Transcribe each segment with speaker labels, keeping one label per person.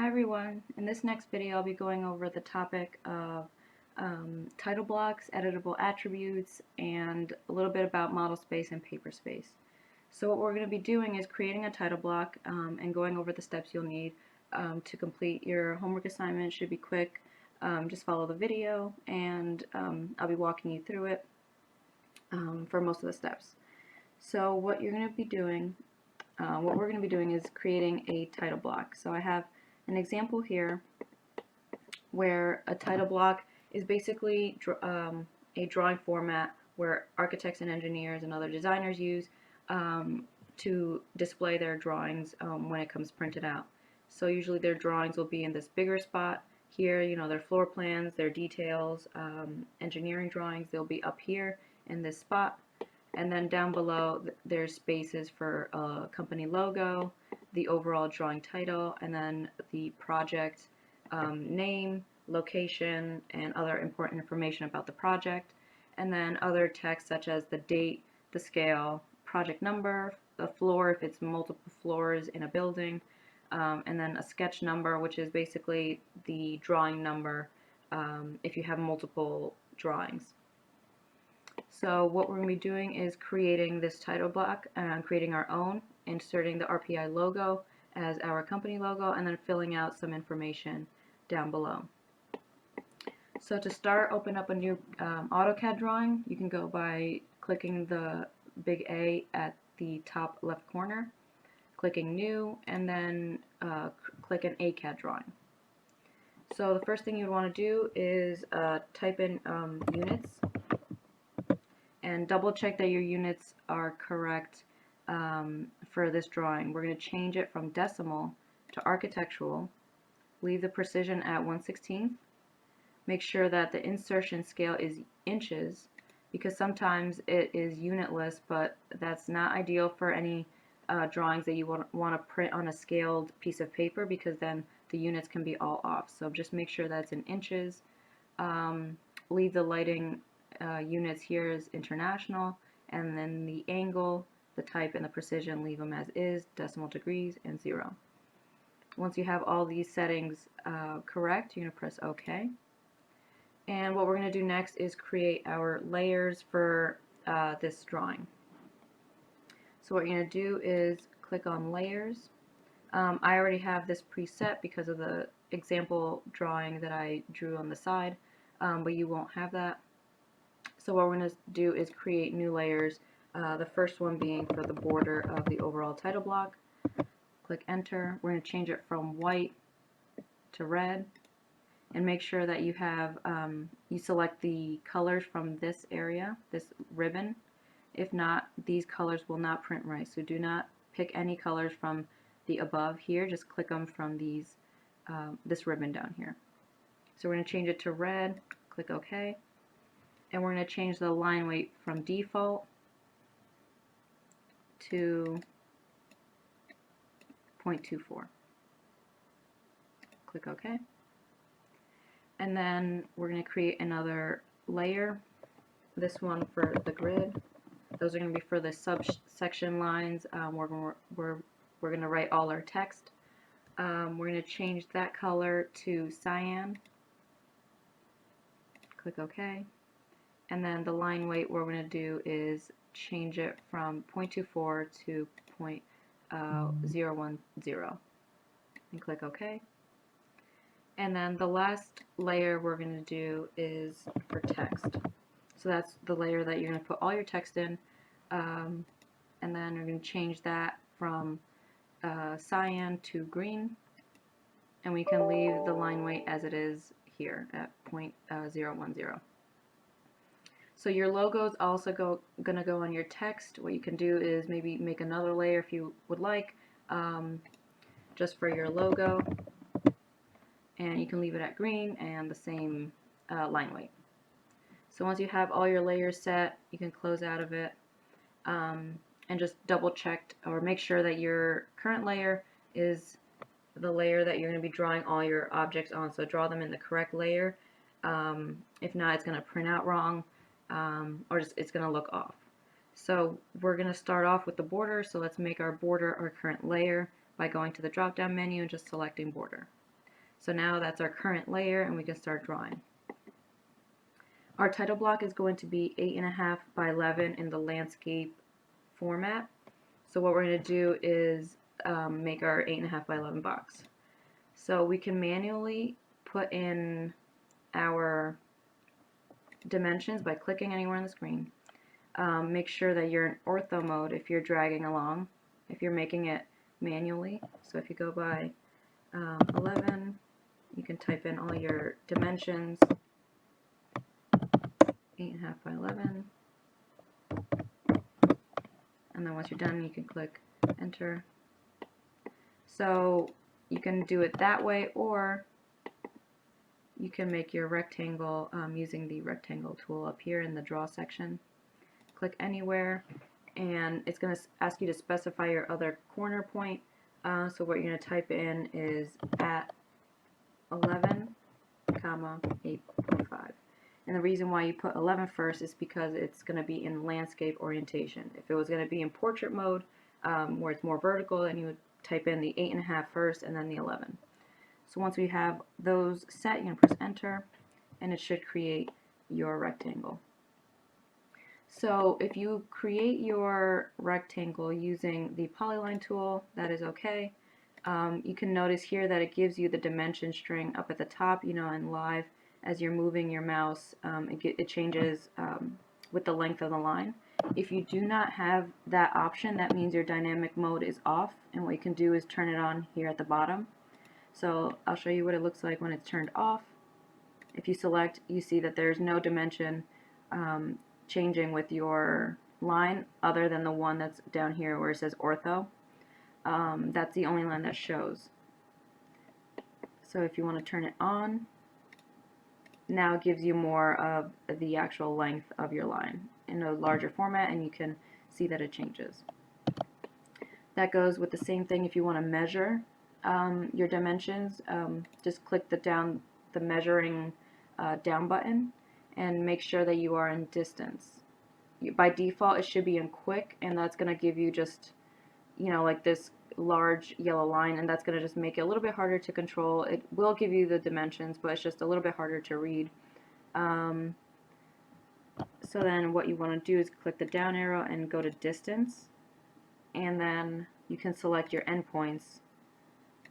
Speaker 1: Hi everyone, in this next video I'll be going over the topic of title blocks, editable attributes, and a little bit about model space and paper space. So what we're going to be doing is creating a title block and going over the steps you'll need to complete your homework assignment. It should be quick. Just follow the video and I'll be walking you through it for most of the steps. So what you're going to be doing, what we're going to be doing is creating a title block. So I have an example here where a title block is basically a drawing format where architects and engineers and other designers use to display their drawings when it comes printed out. So usually their drawings will be in this bigger spot here, you know, their floor plans, their details, engineering drawings, they'll be up here in this spot. And then down below there's spaces for a company logo, the overall drawing title, and then the project name, location, and other important information about the project, and then other text such as the date, the scale, project number, the floor if it's multiple floors in a building, and then a sketch number, which is basically the drawing number if you have multiple drawings. So what we're going to be doing is creating this title block and creating our own, inserting the RPI logo as our company logo, and then filling out some information down below. So to start, open up a new AutoCAD drawing. You can go by clicking the big A at the top left corner, clicking New, and then click an ACAD drawing. So the first thing you'd want to do is type in units, and double check that your units are correct for this drawing. We're going to change it from decimal to architectural, leave the precision at 1/16. Make sure that the insertion scale is inches, because sometimes it is unitless, but that's not ideal for any drawings that you want to print on a scaled piece of paper, because then the units can be all off. So just make sure that's in inches. Leave the lighting units here as international, and then the angle, the type, and the precision, leave them as is, decimal degrees, and 0. Once you have all these settings correct, you're going to press OK. And what we're going to do next is create our layers for this drawing. So what you're going to do is click on Layers. I already have this preset because of the example drawing that I drew on the side, but you won't have that. So what we're going to do is create new layers, the first one being for the border of the overall title block. Click Enter. We're going to change it from white to red, and make sure that you have you select the colors from this area, this ribbon. If not, these colors will not print right, so do not pick any colors from the above here, just click them from these this ribbon down here. So we're going to change it to red, click OK, and we're going to change the line weight from default to 0.24. Click OK. And then we're going to create another layer, this one for the grid. Those are going to be for the subsection lines where we're going to write all our text. We're going to change that color to cyan. Click OK. And then the line weight, what we're going to do is change it from 0.24 to 0.010. And click OK. And then the last layer we're going to do is for text. So that's the layer that you're going to put all your text in. And then we're going to change that from cyan to green. And we can leave the line weight as it is here at 0.010. So your logo is also going to go on your text. What you can do is maybe make another layer if you would like, just for your logo. And you can leave it at green and the same line weight. So once you have all your layers set, you can close out of it and just double check or make sure that your current layer is the layer that you're going to be drawing all your objects on. So draw them in the correct layer. If not, it's going to print out wrong, or it's going to look off. So we're going to start off with the border. So let's make our border our current layer by going to the drop down menu and just selecting border. So now that's our current layer, and we can start drawing. Our title block is going to be 8.5 by 11 in the landscape format. So what we're going to do is make our 8.5 by 11 box. So we can manually put in our dimensions by clicking anywhere on the screen. Make sure that you're in ortho mode if you're dragging along, if you're making it manually. So if you go by 11, you can type in all your dimensions, 8.5 by 11, and then once you're done you can click enter. So you can do it that way, or you can make your rectangle using the rectangle tool up here in the draw section. Click anywhere, and it's going to ask you to specify your other corner point. So what you're going to type in is at 11, comma 8.5. And the reason why you put 11 first is because it's going to be in landscape orientation. If it was going to be in portrait mode, where it's more vertical, then you would type in the 8.5 first and then the 11. So once we have those set, you're going to press enter, and it should create your rectangle. So if you create your rectangle using the polyline tool, that is okay. You can notice here that it gives you the dimension string up at the top, you know, in live. As you're moving your mouse, it changes with the length of the line. If you do not have that option, that means your dynamic mode is off, and what you can do is turn it on here at the bottom. So I'll show you what it looks like when it's turned off. If you select, you see that there's no dimension changing with your line other than the one that's down here where it says ortho. That's the only line that shows. So if you want to turn it on, now it gives you more of the actual length of your line in a larger format, and you can see that it changes. That goes with the same thing if you want to measure your dimensions. Just click the measuring down button and make sure that you are in distance. By default it should be in quick, and that's going to give you just, you know, like this large yellow line, and that's going to just make it a little bit harder to control. It will give you the dimensions, but it's just a little bit harder to read. So then what you want to do is click the down arrow and go to distance, and then you can select your endpoints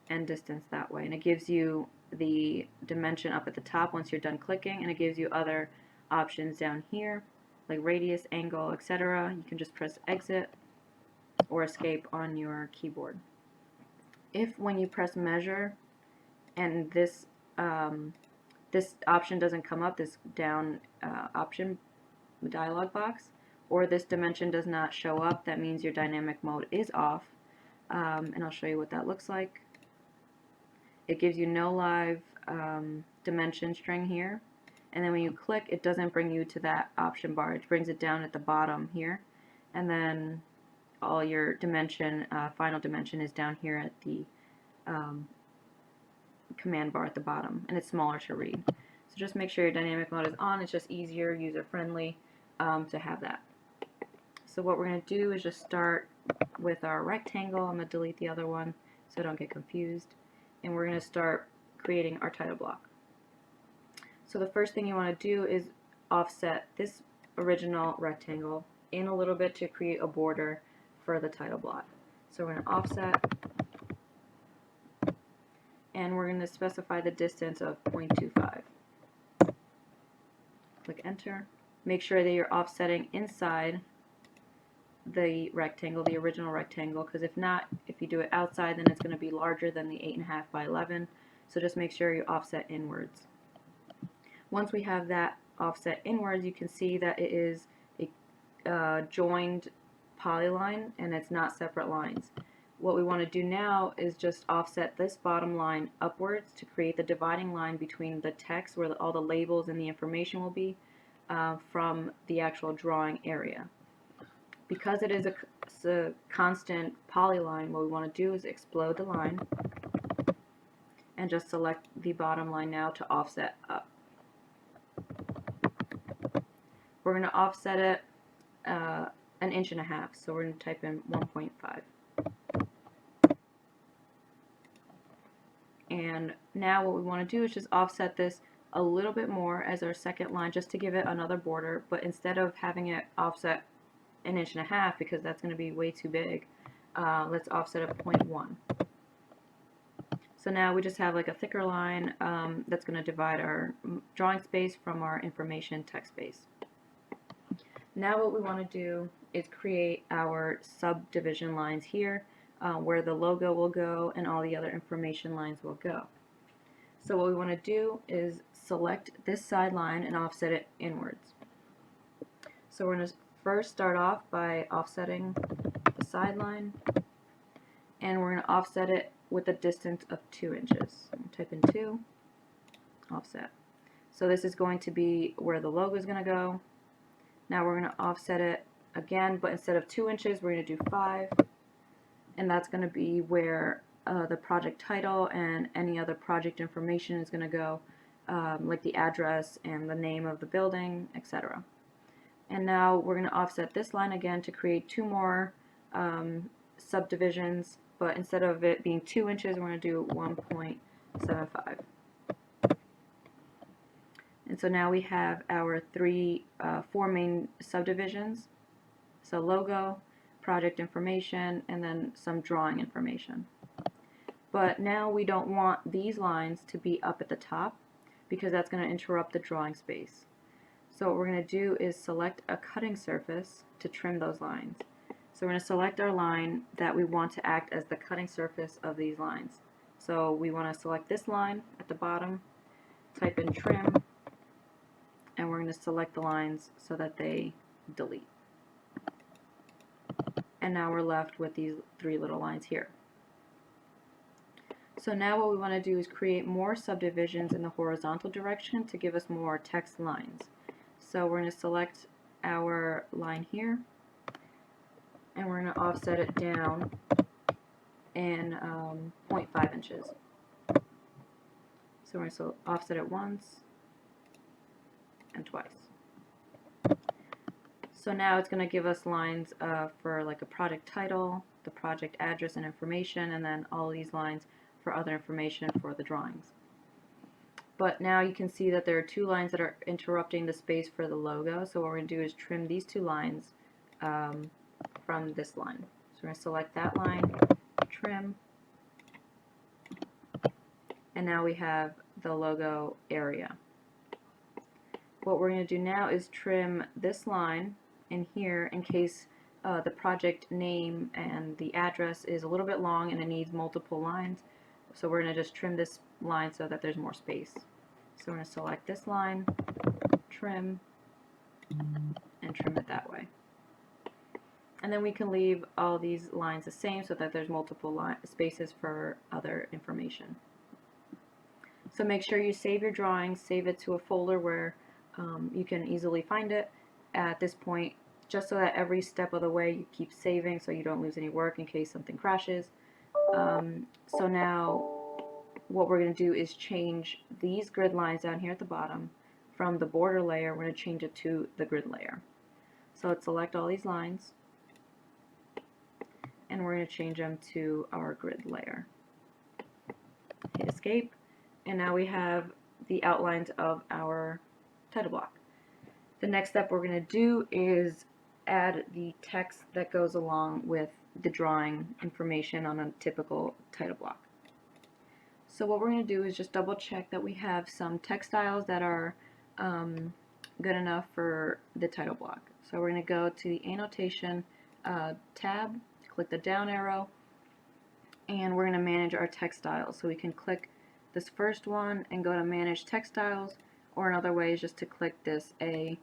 Speaker 1: and distance that way, and it gives you the dimension up at the top once you're done clicking, and it gives you other options down here like radius, angle, etc. You can just press exit or escape on your keyboard. If when you press measure and this this option doesn't come up, this down option dialog box, or this dimension does not show up, that means your dynamic mode is off. And I'll show you what that looks like. It gives you no live dimension string here, and then when you click, it doesn't bring you to that option bar. It brings it down at the bottom here, and then all your dimension, final dimension, is down here at the command bar at the bottom, and it's smaller to read. So just make sure your dynamic mode is on. It's just easier, user-friendly to have that. So what we're going to do is just start with our rectangle. I'm going to delete the other one so I don't get confused. And we're going to start creating our title block. So the first thing you want to do is offset this original rectangle in a little bit to create a border for the title block. So we're going to offset, and we're going to specify the distance of 0.25. Click enter. Make sure that you're offsetting inside the rectangle, the original rectangle, because if not, if you do it outside, then it's going to be larger than the 8.5 by 11. So just make sure you offset inwards. Once we have that offset inwards, you can see that it is a joined polyline, and it's not separate lines. What we want to do now is just offset this bottom line upwards to create the dividing line between the text where all the labels and the information will be from the actual drawing area. Because it is a constant polyline, what we want to do is explode the line and just select the bottom line now to offset up. We're going to offset it 1.5 inches, so we're going to type in 1.5. And now what we want to do is just offset this a little bit more as our second line just to give it another border, but instead of having it offset 1.5 inches because that's going to be way too big, let's offset at 0.1. So now we just have like a thicker line that's going to divide our drawing space from our information text space. Now what we want to do is create our subdivision lines here where the logo will go and all the other information lines will go. So what we want to do is select this side line and offset it inwards. So we're going to first start off by offsetting the side line, and we're going to offset it with a distance of 2 inches. Type in 2, offset. So this is going to be where the logo is going to go. Now we're going to offset it again, but instead of 2 inches, we're going to do 5, and that's going to be where the project title and any other project information is going to go, like the address and the name of the building, etc. And now we're going to offset this line again to create 2 more subdivisions, but instead of it being 2 inches, we're going to do 1.75. And so now we have our 4 main subdivisions. So logo, project information, and then some drawing information. But now we don't want these lines to be up at the top because that's going to interrupt the drawing space. So what we're going to do is select a cutting surface to trim those lines. So we're going to select our line that we want to act as the cutting surface of these lines. So we want to select this line at the bottom, type in trim, and we're going to select the lines so that they delete. And now we're left with these 3 little lines here. So now what we want to do is create more subdivisions in the horizontal direction to give us more text lines. So we're going to select our line here, and we're going to offset it down in 0.5 inches. So we're going to offset it once and twice. So now it's going to give us lines for like a project title, the project address and information, and then all these lines for other information for the drawings. But now you can see that there are 2 lines that are interrupting the space for the logo. So what we're going to do is trim these 2 lines from this line. So we're going to select that line, trim, and now we have the logo area. What we're going to do now is trim this line in here in case the project name and the address is a little bit long and it needs multiple lines. So we're going to just trim this line so that there's more space. So we're going to select this line, trim, and trim it that way. And then we can leave all these lines the same so that there's multiple spaces for other information. So make sure you save your drawing, save it to a folder where you can easily find it at this point, just so that every step of the way you keep saving so you don't lose any work in case something crashes. So now what we're going to do is change these grid lines down here at the bottom from the border layer. We're going to change it to the grid layer. So let's select all these lines, and we're going to change them to our grid layer. Hit escape, and now we have the outlines of our title block. The next step we're going to do is add the text that goes along with the drawing information on a typical title block. So what we're going to do is just double check that we have some text styles that are good enough for the title block. So we're going to go to the annotation tab, click the down arrow, and we're going to manage our text styles. So we can click this first one and go to manage text styles, or another way is just to click this A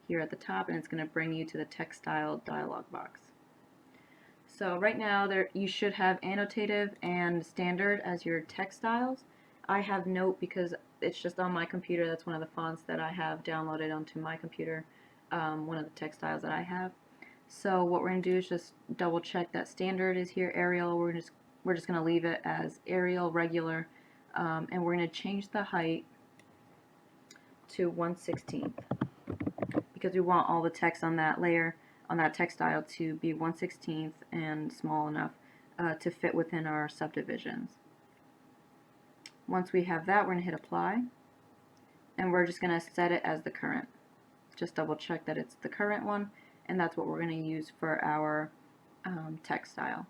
Speaker 1: here at the top, and it's going to bring you to the text style dialog box. So right now you should have annotative and standard as your text styles. I have Note because it's just on my computer. That's one of the fonts that I have downloaded onto my computer, one of the text styles that I have. So what we're going to do is just double check that standard is here, Arial. We're just going to leave it as Arial regular, and we're going to change the height to 1/16 because we want all the text on that layer, on that text style, to be 1/16 and small enough to fit within our subdivisions. Once we have that, we're going to hit apply, and we're just going to set it as the current. Just double check that it's the current one, and that's what we're going to use for our text style.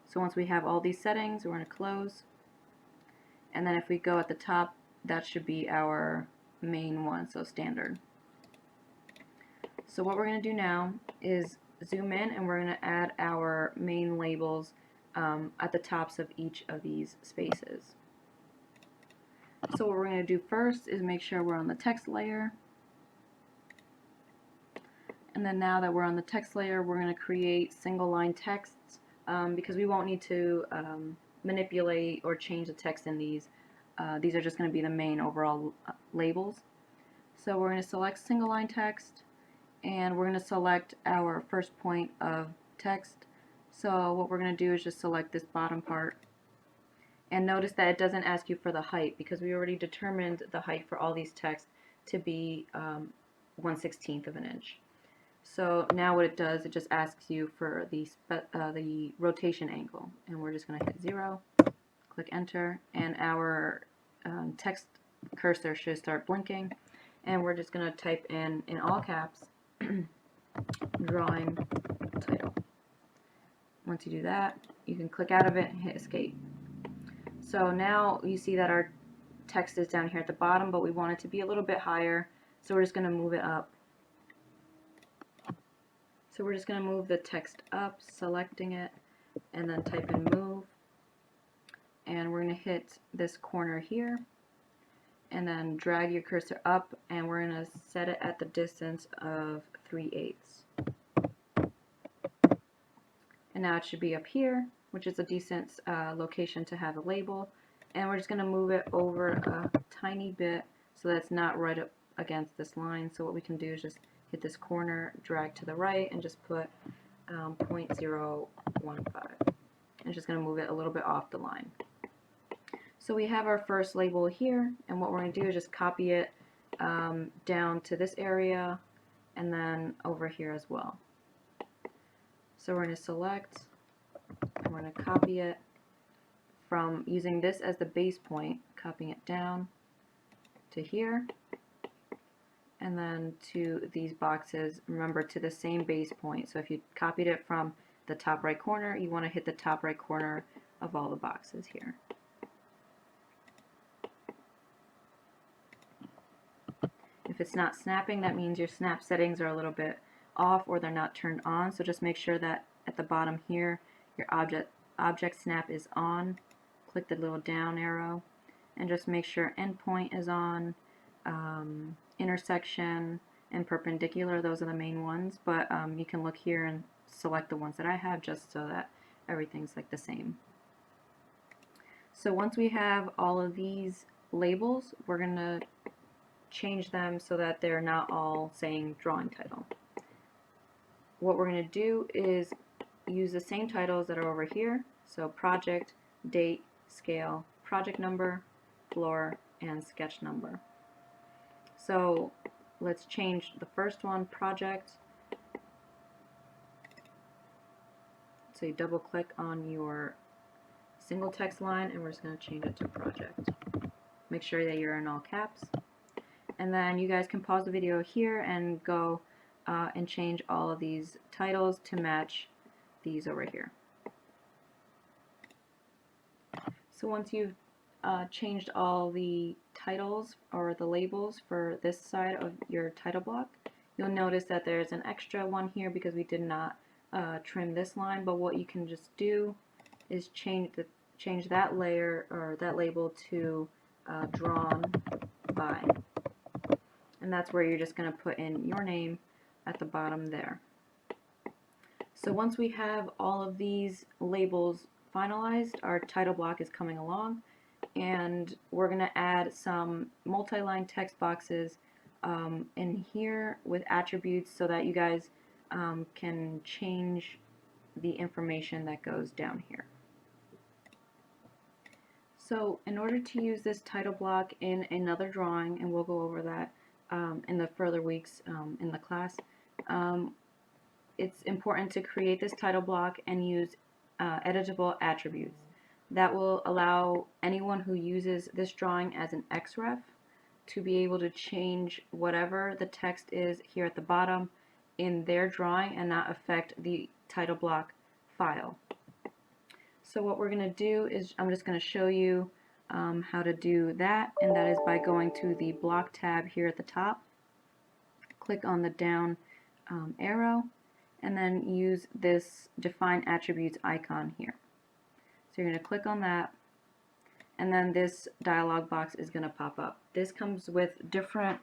Speaker 1: So once we have all these settings, we're going to close, and then if we go at the top, that should be our main one, so standard. So what we're going to do now is zoom in, and we're going to add our main labels at the tops of each of these spaces. So what we're going to do first is make sure we're on the text layer. And then now that we're on the text layer, we're going to create single line texts because we won't need to manipulate or change the text in these. These are just going to be the main overall labels. So we're going to select single line text, and we're going to select our first point of text. So what we're going to do is just select this bottom part. And notice that it doesn't ask you for the height because we already determined the height for all these texts to be 1/16 of an inch. So now what it does, it just asks you for the rotation angle, and we're just going to hit 0, click enter, and our text cursor should start blinking, and we're just going to type in all caps drawing title. Once you do that, you can click out of it and hit escape. So now you see that our text is down here at the bottom, but we want it to be a little bit higher, so we're just going to move it up. So we're just going to move the text up, selecting it, and then type in move. And we're going to hit this corner here, and then drag your cursor up, and we're going to set it at the distance of 3/8. And now it should be up here, which is a decent location to have a label. And we're just going to move it over a tiny bit so that it's not right up against this line. So what we can do is just hit this corner, drag to the right, and just put 0.015. And just going to move it a little bit off the line. So we have our first label here, and what we're going to do is just copy it down to this area and then over here as well. So we're going to select, and we're going to copy it from using this as the base point, copying it down to here, and then to these boxes, remember, to the same base point. So if you copied it from the top right corner, you want to hit the top right corner of all the boxes here. If it's not snapping, that means your snap settings are a little bit off or they're not turned on. So just make sure that at the bottom here, your object snap is on. Click the little down arrow, and just make sure endpoint is on, intersection, and perpendicular. Those are the main ones, but you can look here and select the ones that I have just so that everything's like the same. So once we have all of these labels, we're going to change them so that they're not all saying drawing title. What we're going to do is use the same titles that are over here, so project, date, scale, project number, floor, and sketch number. So let's change the first one, project. So you double click on your single text line, and we're just going to change it to project. Make sure that you're in all caps. And then you guys can pause the video here and go and change all of these titles to match these over here. So once you've changed all the titles or the labels for this side of your title block, you'll notice that there's an extra one here because we did not trim this line, but what you can just do is change that layer or that label to drawn by. And that's where you're just going to put in your name at the bottom there. So once we have all of these labels finalized, our title block is coming along, and we're going to add some multi-line text boxes in here with attributes so that you guys can change the information that goes down here. So in order to use this title block in another drawing, and we'll go over that in the further weeks in the class, it's important to create this title block and use editable attributes. That will allow anyone who uses this drawing as an XREF to be able to change whatever the text is here at the bottom in their drawing and not affect the title block file. So what we're going to do is I'm just going to show you how to do that, and that is by going to the block tab here at the top. Click on the down arrow and then use this define attributes icon here. So you're going to click on that, and then this dialog box is going to pop up. This comes with different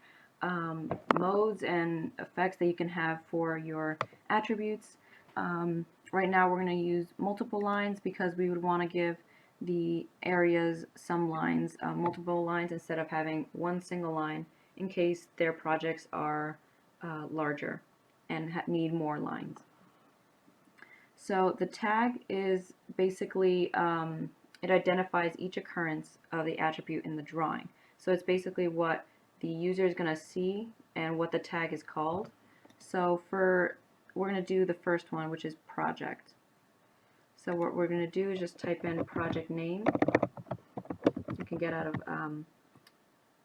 Speaker 1: modes and effects that you can have for your attributes. Right now we're going to use multiple lines because we would want to give the areas some lines, multiple lines instead of having one single line in case their projects are larger and need more lines. So the tag is basically, it identifies each occurrence of the attribute in the drawing. So it's basically what the user is going to see and what the tag is called. So we're going to do the first one, which is project. So what we're going to do is just type in project name. You can get out of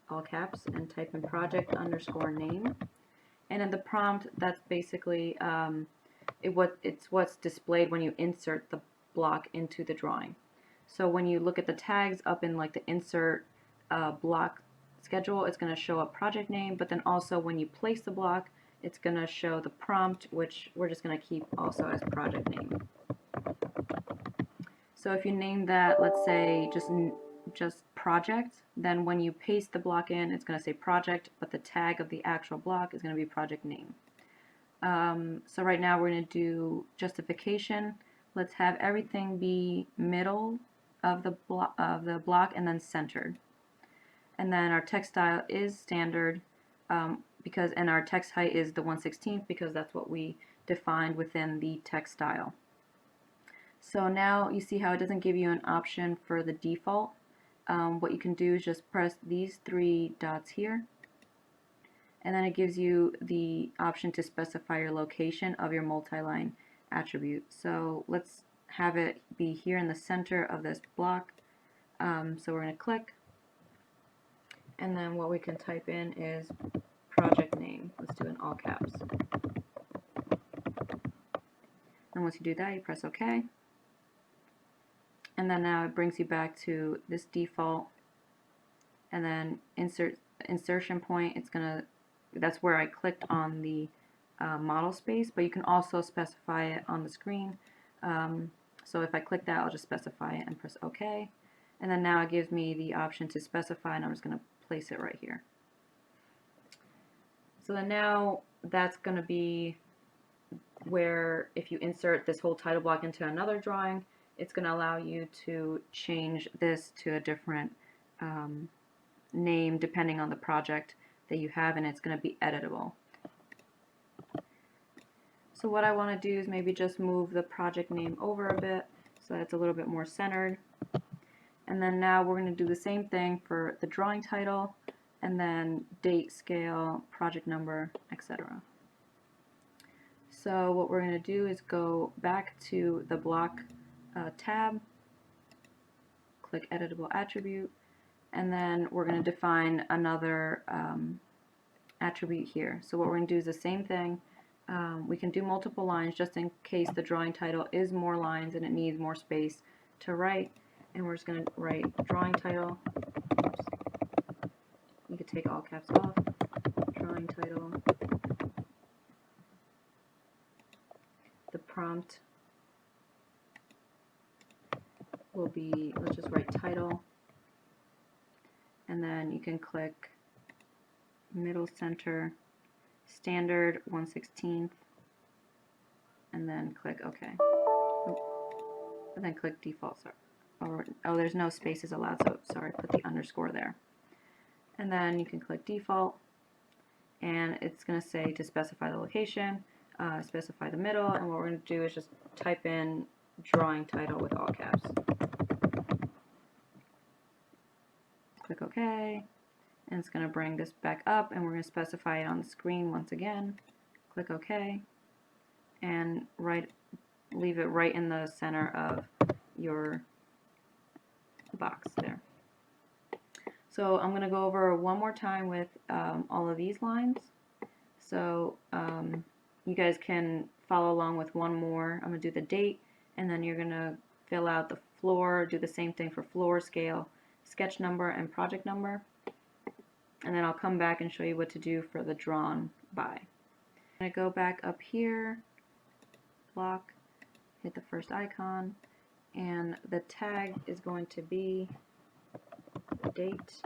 Speaker 1: all caps and type in project underscore name. And in the prompt, that's basically it's what's displayed when you insert the block into the drawing. So when you look at the tags up in like the insert block schedule, it's going to show up project name, but then also when you place the block, it's going to show the prompt, which we're just going to keep also as project name. So if you name that, let's say just project, then when you paste the block in, it's going to say project, but the tag of the actual block is going to be project name. So right now we're going to do justification. Let's have everything be middle of the block and then centered. And then our text style is standard and our text height is the 1/16 because that's what we defined within the text style. So now you see how it doesn't give you an option for the default. What you can do is just press these three dots here, and then it gives you the option to specify your location of your multi-line attribute. So let's have it be here in the center of this block. So we're going to click, and then what we can type in is project name. Let's do it in all caps. And once you do that, you press OK. And then now it brings you back to this default, and then insertion point. That's where I clicked on the model space, but you can also specify it on the screen. So if I click that, I'll just specify it and press OK. And then now it gives me the option to specify, and I'm just going to place it right here. So then now that's going to be where if you insert this whole title block into another drawing, it's going to allow you to change this to a different name depending on the project that you have, and it's going to be editable. So what I want to do is maybe just move the project name over a bit so that it's a little bit more centered. And then now we're going to do the same thing for the drawing title, and then date, scale, project number, etc. So what we're going to do is go back to the block tab, click editable attribute, and then we're going to define another attribute here. So what we're going to do is the same thing. We can do multiple lines just in case the drawing title is more lines and it needs more space to write. And we're just going to write drawing title. Oops. You could take all caps off. Drawing title. The prompt will be, let's just write title. And then you can click middle center, standard 1/16, and then click OK. Oh, and then click default. Sorry. Oh, there's no spaces allowed, so sorry, put the underscore there. And then you can click default, and it's going to say to specify the location, specify the middle, and what we're going to do is just type in drawing title with all caps. Click OK, and it's going to bring this back up, and we're going to specify it on the screen once again. Click OK, and leave it right in the center of your box there. So I'm going to go over one more time with all of these lines. So you guys can follow along with one more. I'm going to do the date, and then you're going to fill out the floor, do the same thing for floor, scale, sketch number, and project number. And then I'll come back and show you what to do for the drawn by. I'm going to go back up here, block, hit the first icon, and the tag is going to be the date.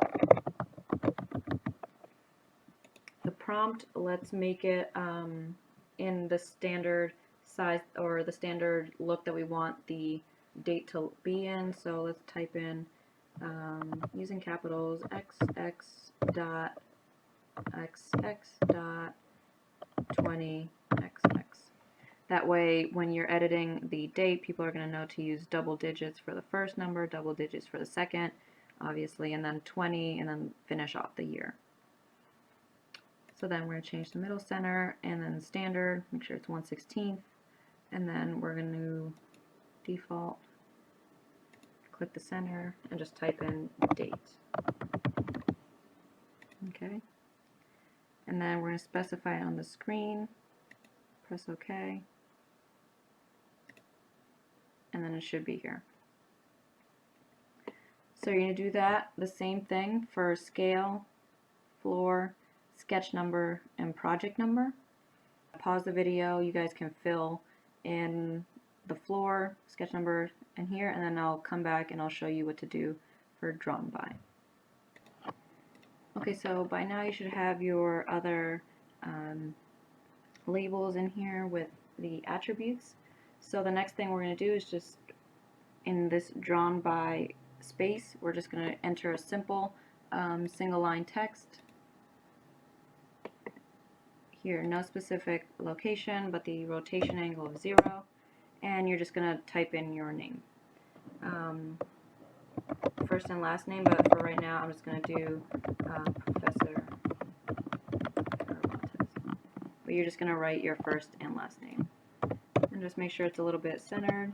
Speaker 1: The prompt, let's make it in the standard size or the standard look that we want the date to be in. So let's type in using capitals XX dot XX dot 20XX. That way when you're editing the date, people are going to know to use double digits for the first number, double digits for the second, obviously, and then 20, and then finish off the year. So then we're going to change the middle center, and then standard, make sure it's 1/16, and then we're going to default, click the center, and just type in date. Okay. And then we're going to specify it on the screen, press OK, and then it should be here. So you're going to do that, the same thing for scale, floor, sketch number, and project number. Pause the video, you guys can fill in the floor, sketch number, and here, and then I'll come back and I'll show you what to do for drawn by. Okay, so by now you should have your other labels in here with the attributes. So the next thing we're going to do is just in this drawn by space, we're just going to enter a simple single line text. Here, no specific location, but the rotation angle of 0, and you're just going to type in your name. First and last name, but for right now I'm just going to do Professor Cervantes. But you're just going to write your first and last name. And just make sure it's a little bit centered.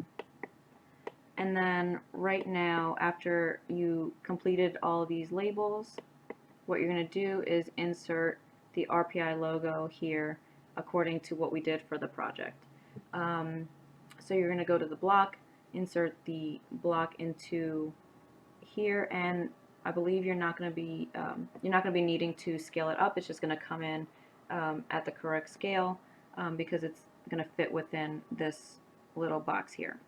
Speaker 1: And then right now, after you completed all of these labels, what you're going to do is insert the RPI logo here according to what we did for the project. So you're going to go to the block, insert the block into here, and I believe you're not going to be needing to scale it up. It's just going to come in at the correct scale because it's going to fit within this little box here.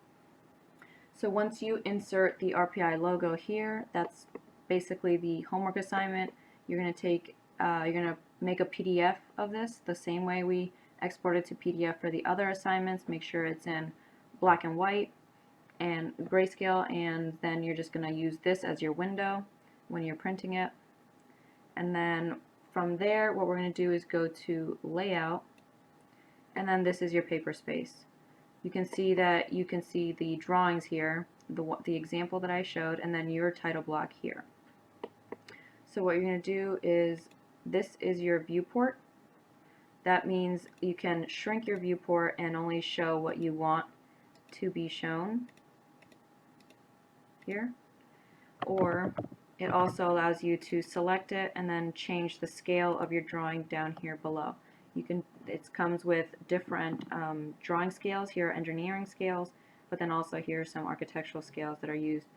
Speaker 1: So once you insert the RPI logo here, that's basically the homework assignment. You're going to take, you're going to make a PDF of this the same way we exported to PDF for the other assignments. Make sure it's in black and white and grayscale, and then you're just going to use this as your window when you're printing it. And then from there, what we're going to do is go to layout, and then this is your paper space. You can see that you can see the drawings here, the example that I showed, and then your title block here. So what you're going to do is, this is your viewport. That means you can shrink your viewport and only show what you want to be shown here. Or it also allows you to select it and then change the scale of your drawing down here below. You can, it comes with different drawing scales. Here are engineering scales, but then also here are some architectural scales that are used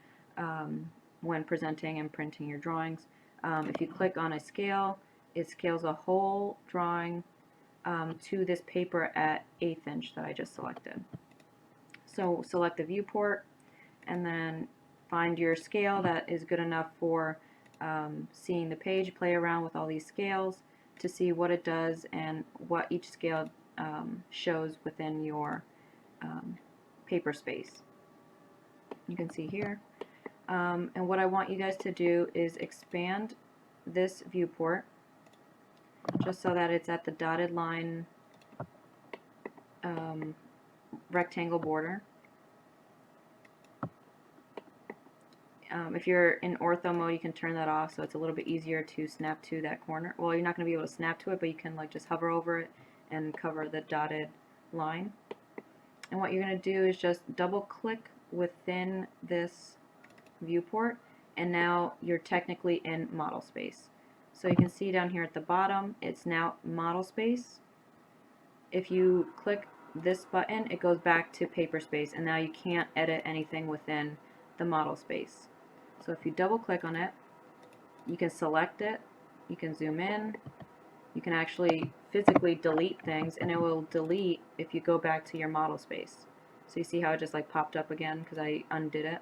Speaker 1: when presenting and printing your drawings. If you click on a scale, it scales a whole drawing to this paper at 1/8 inch that I just selected. So select the viewport and then find your scale that is good enough for seeing the page. Play around with all these scales to see what it does and what each scale shows within your paper space. You can see here. And what I want you guys to do is expand this viewport just so that it's at the dotted line rectangle border. If you're in ortho mode, you can turn that off so it's a little bit easier to snap to that corner. Well, you're not going to be able to snap to it, but you can like just hover over it and cover the dotted line. And what you're going to do is just double click within this viewport, and now you're technically in model space. So you can see down here at the bottom, it's now model space. If you click this button, it goes back to paper space, and now you can't edit anything within the model space. So if you double click on it, you can select it, you can zoom in, you can actually physically delete things, and it will delete if you go back to your model space. So you see how it just like popped up again because I undid it.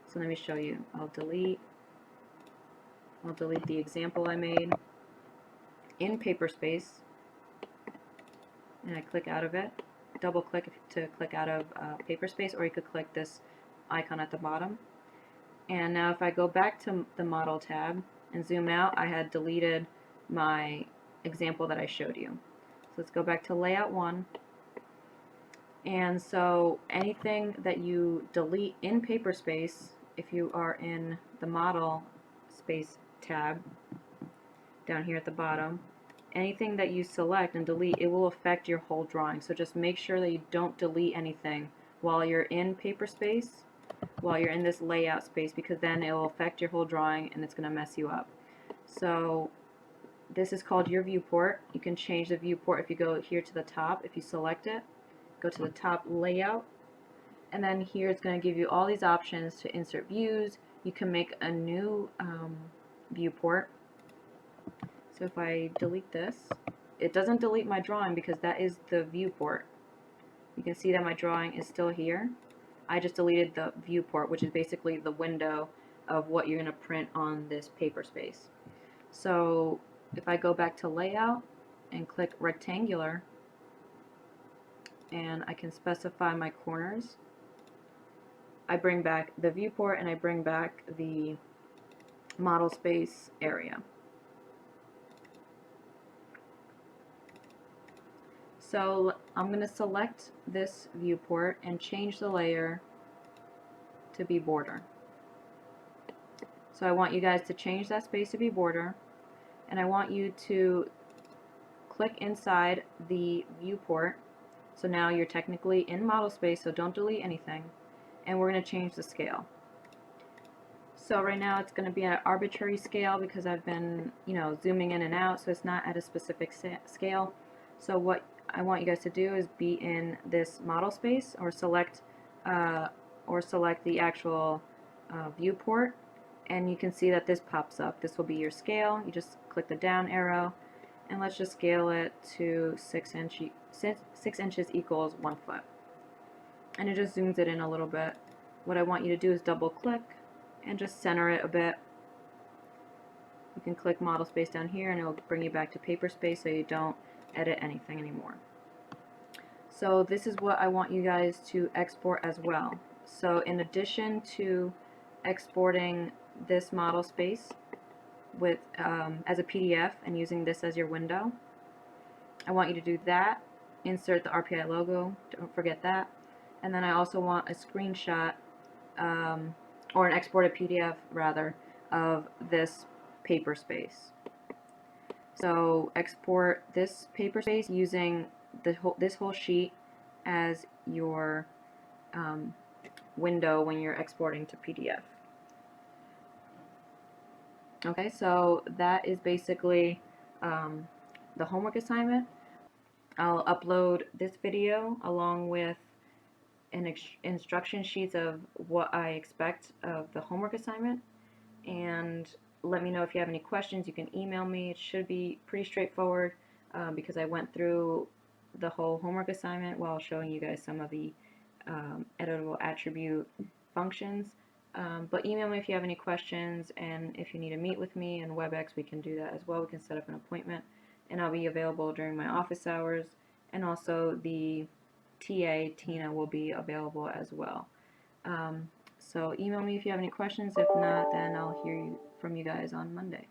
Speaker 1: So let me show you. I'll delete the example I made in paper space, and I click out of it. Double click to click out of paper space, or you could click this icon at the bottom. And now if I go back to the model tab and zoom out, I had deleted my example that I showed you. So let's go back to layout 1. And so anything that you delete in paper space, if you are in the model space tab down here at the bottom, anything that you select and delete, it will affect your whole drawing. So just make sure that you don't delete anything while you're in paper space, while you're in this layout space, because then it will affect your whole drawing and it's going to mess you up. So this is called your viewport. You can change the viewport if you go here to the top. If you select it, go to the top layout, and then here it's going to give you all these options to insert views. You can make a new viewport. So if I delete this, it doesn't delete my drawing because that is the viewport. You can see that my drawing is still here. I just deleted the viewport, which is basically the window of what you're going to print on this paper space. So if I go back to layout and click rectangular, and I can specify my corners, I bring back the viewport and I bring back the model space area. So I'm going to select this viewport and change the layer to be border. So I want you guys to change that space to be border, and I want you to click inside the viewport. So now you're technically in model space, so don't delete anything, and we're going to change the scale. So right now it's going to be at an arbitrary scale because I've been, zooming in and out, so it's not at a specific scale. So what I want you guys to do is be in this model space, or select the actual viewport, and you can see that this pops up. This will be your scale. You just click the down arrow, and let's just scale it to 6 inches equals 1 foot. And it just zooms it in a little bit. What I want you to do is double click and just center it a bit. You can click model space down here and it will bring you back to paper space so you don't edit anything anymore. So this is what I want you guys to export as well. So in addition to exporting this model space with as a PDF and using this as your window, I want you to do that. Insert the RPI logo, don't forget that. And then I also want a screenshot or an exported PDF rather of this paper space. So export this paper space using this whole sheet as your window when you're exporting to PDF. Okay, so that is basically the homework assignment. I'll upload this video along with instruction sheets of what I expect of the homework assignment, and let me know if you have any questions. You can email me. It should be pretty straightforward because I went through the whole homework assignment while showing you guys some of the editable attribute functions. But email me if you have any questions, and if you need to meet with me in WebEx, we can do that as well. We can set up an appointment, and I'll be available during my office hours, and also the TA, Tina, will be available as well. So email me if you have any questions. If not, then I'll hear from you guys on Monday.